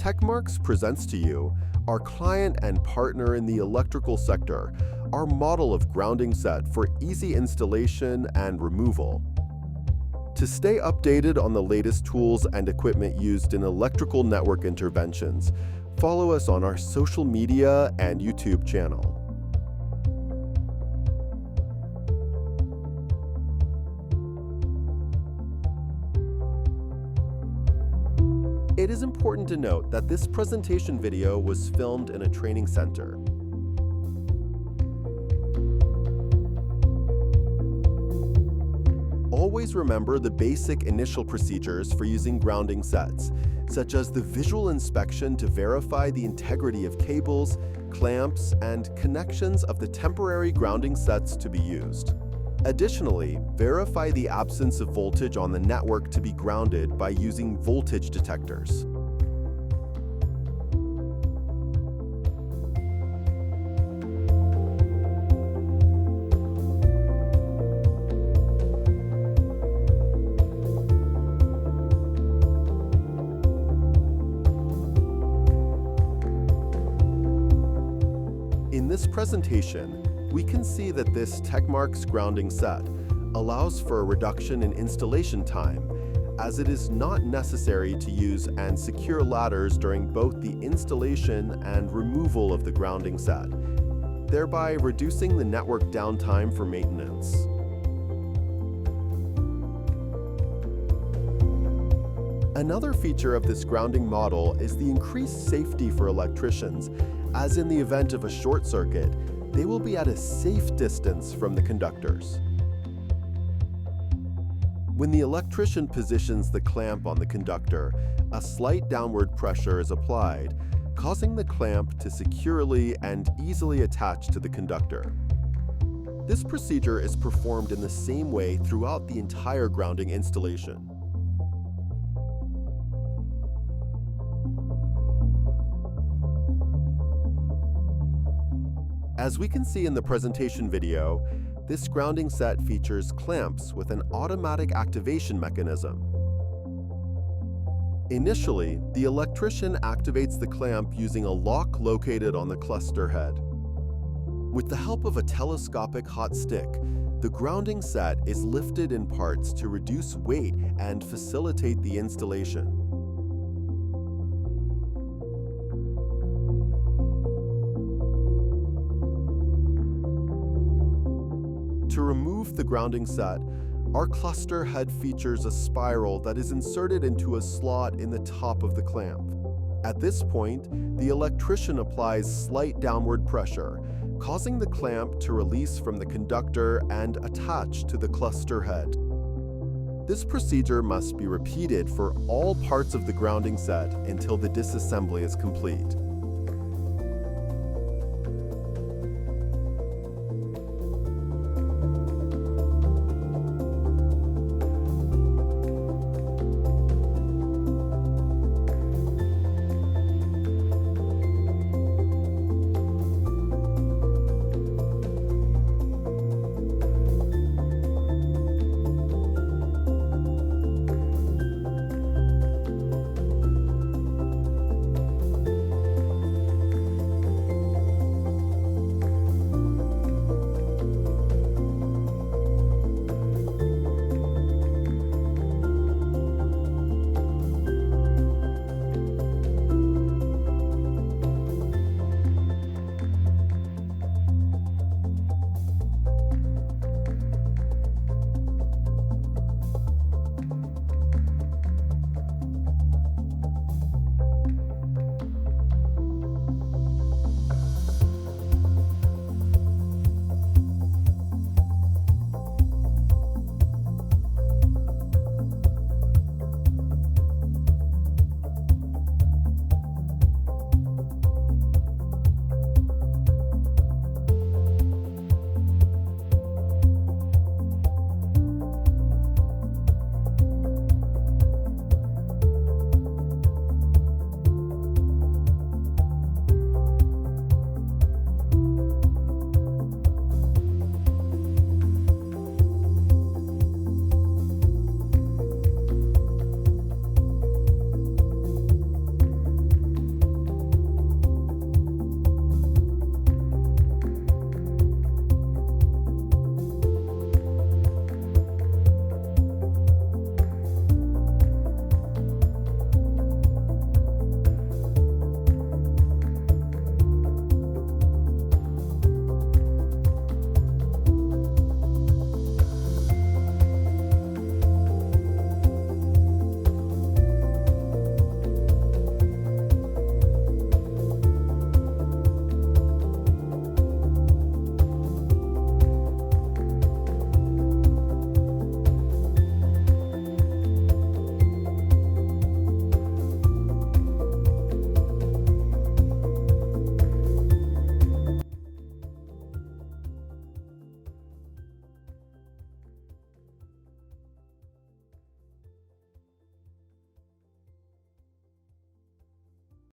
TECMARQUES presents to you our client and partner in the electrical sector, our model of grounding set for easy installation and removal. To stay updated on the latest tools and equipment used in electrical network interventions, follow us on our social media and YouTube channel. It is important to note that this presentation video was filmed in a training center. Always remember the basic initial procedures for using grounding sets, such as the visual inspection to verify the integrity of cables, clamps, and connections of the temporary grounding sets to be used. Additionally, verify the absence of voltage on the network to be grounded by using voltage detectors. In this presentation, we can see that this TECMARQUES grounding set allows for a reduction in installation time, as it is not necessary to use and secure ladders during both the installation and removal of the grounding set, thereby reducing the network downtime for maintenance. Another feature of this grounding model is the increased safety for electricians, as in the event of a short circuit, they will be at a safe distance from the conductors. When the electrician positions the clamp on the conductor, a slight downward pressure is applied, causing the clamp to securely and easily attach to the conductor. This procedure is performed in the same way throughout the entire grounding installation. As we can see in the presentation video, this grounding set features clamps with an automatic activation mechanism. Initially, the electrician activates the clamp using a lock located on the cluster head. With the help of a telescopic hot stick, the grounding set is lifted in parts to reduce weight and facilitate the installation. To remove the grounding set, our cluster head features a spiral that is inserted into a slot in the top of the clamp. At this point, the electrician applies slight downward pressure, causing the clamp to release from the conductor and attach to the cluster head. This procedure must be repeated for all parts of the grounding set until the disassembly is complete.